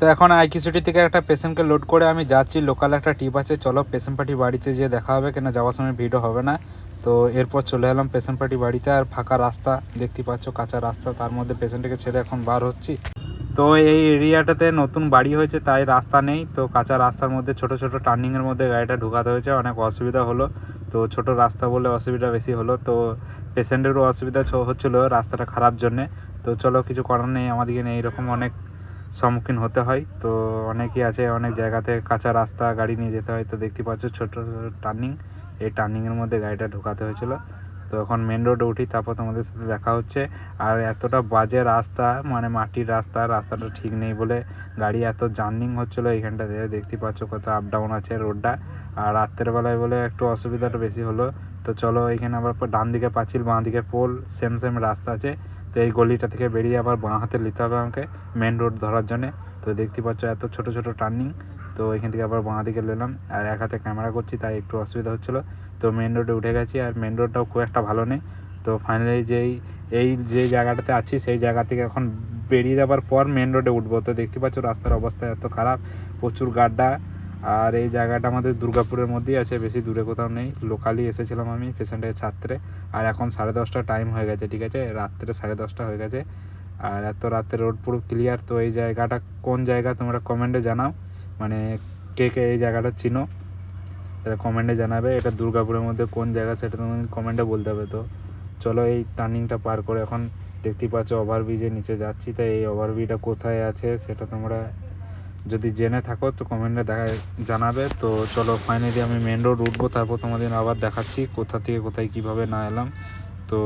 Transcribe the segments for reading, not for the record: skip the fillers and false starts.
তো এখন আইকিসিটি থেকে একটা পেশেন্টকে লোড করে আমি যাচ্ছি, লোকাল একটা টিপ আছে, চলো পেশেন্ট পার্টি বাড়িতে যেয়ে দেখা হবে, কেন যাওয়ার সময় ভিড়ও হবে না। তো এরপর চলে এলাম পেশেন্ট পার্টি বাড়িতে। আর ফাঁকা রাস্তা দেখতে পাচ্ছ, কাঁচা রাস্তা, তার মধ্যে পেশেন্টকে ছেড়ে এখন বার হচ্ছি। তো এই এরিয়াটাতে নতুন বাড়ি হয়েছে, তাই রাস্তা নেই। তো কাঁচা রাস্তার মধ্যে ছোট ছোট টার্নিংয়ের মধ্যে গাড়িটা ঢুকাতে হয়েছে, অনেক অসুবিধা হলো। তো ছোট রাস্তা বলে অসুবিধা বেশি হলো, তো পেশেন্টেরও অসুবিধা হচ্ছিলো রাস্তাটা খারাপ জন্যে। তো চলো, কিছু করার নেই, আমাদেরকে এইরকম অনেক সম্মুখীন হতে হয়। তো অনেকই আছে, অনেক জায়গাতে কাঁচা রাস্তা গাড়ি নিয়ে যেতে হয়। তো দেখতে পাচ্ছ ছোটো টার্নিং, এই টার্নিংয়ের মধ্যে গাড়িটা ঢোকাতে হয়েছিল। তো এখন মেন রোডে উঠি, তারপর তোমাদের সাথে দেখা হচ্ছে। আর এতটা বাজে রাস্তা, মানে মাটির রাস্তাটা ঠিক নেই বলে গাড়ি এত জার্নিং হচ্ছিলো এইখানটাতে। দেখতে পাচ্ছ কত আপ ডাউন আছে রোডটা। আর রাত্রের বেলায় বলে একটু অসুবিধাটা বেশি হলো। তো চলো, এখানে আবার ডান দিকে পাঁচিল, বাঁ দিকে পোল, সেম রাস্তা আছে। তো এই গলিটা থেকে বেরিয়ে আবার বাঁ হাতে নিতে হবে আমাকে মেন রোড ধরার জন্যে। তো দেখতে পাচ্ছ এত ছোট ছোট টার্নিং। তো এখান থেকে আবার বাঁ দিকে নিলাম, আর এক হাতে ক্যামেরা করছি, তাই একটু অসুবিধা হচ্ছিলো। তো মেন রোডে উঠে গেছি, আর মেন রোডটাও খুব একটা ভালো নেই। তো ফাইনালি যে জায়গাটাতে আছি, সেই জায়গা থেকে এখন বেরিয়ে যাবার পর মেন রোডে উঠবো। তো দেখতে পাচ্ছ রাস্তার অবস্থা এত খারাপ, প্রচুর গাড্ডা। আর এই জায়গাটা আমাদের দুর্গাপুরের মধ্যেই আছে, বেশি দূরে কোথাও নেই। লোকালি এসেছিলাম আমি পেশেন্টের ছাত্রে। আর এখন 10:30 টাইম হয়ে গেছে, ঠিক আছে, রাত্রে 10:30 হয়ে গেছে। আর এত রাতে রোড পুরো ক্লিয়ার। তো এই জায়গাটা কোন জায়গা তোমরা কমেন্টে জানাও, মানে কে কে এই জায়গাটা চিনো, এটা কমেন্টে জানাবে। এটা দুর্গাপুরের মধ্যে কোন জায়গা সেটা তোমাদের কমেন্টে বলতে হবে। তো চলো, এই টার্নিংটা পার করে এখন দেখতেই পাচ্ছ ওভারব্রিজের নিচে যাচ্ছি। তাই এই ওভারব্রিজটা কোথায় আছে সেটা তোমরা যদি জেনে থাকো তো কমেন্টে জানাবে। তো চলো, ফাইনালি আমি মেন রোড উঠবো, তারপর তোমাদের আবার দেখাচ্ছি কোথা থেকে কোথায় কীভাবে না এলাম। তো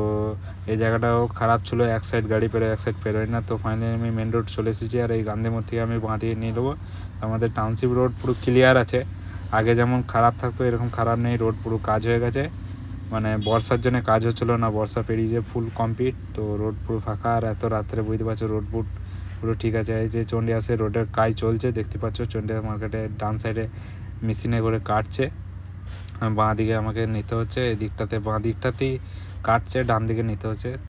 এই জায়গাটাও খারাপ ছিল, এক সাইড গাড়ি পেরোয়, এক সাইড পেরোয় না। তো ফাইনালি আমি মেন রোড চলে এসেছি, আর এই গান্ধী মোড় থেকে আমি বাঁ দিকে নিয়ে নেবো। আমাদের টাউনশিপ রোড পুরো ক্লিয়ার আছে, আগে যেমন খারাপ থাকতো এরকম খারাপ নেই। রোড পুরো কাজ হয়ে গেছে, মানে বর্ষার জন্য কাজ হচ্ছিলো না, বর্ষা পেরিয়ে ফুল কমপ্লিট। তো রোড পুরো ফাঁকা। আর এত রাত্রে বুঝতে পারছো রোড পুরো ঠিক আছে। এই যে চণ্ডীদাসে রোডের কাজ চলছে, দেখতে পাচ্ছ চণ্ডীদাস মার্কেটের ডান সাইডে মেশিনে করে কাটছে। বাঁ দিকে আমাকে নিতে হচ্ছে, এই দিকটাতে বাঁ দিকটাতেই কাটছে, ডান দিকে নিতে হচ্ছে।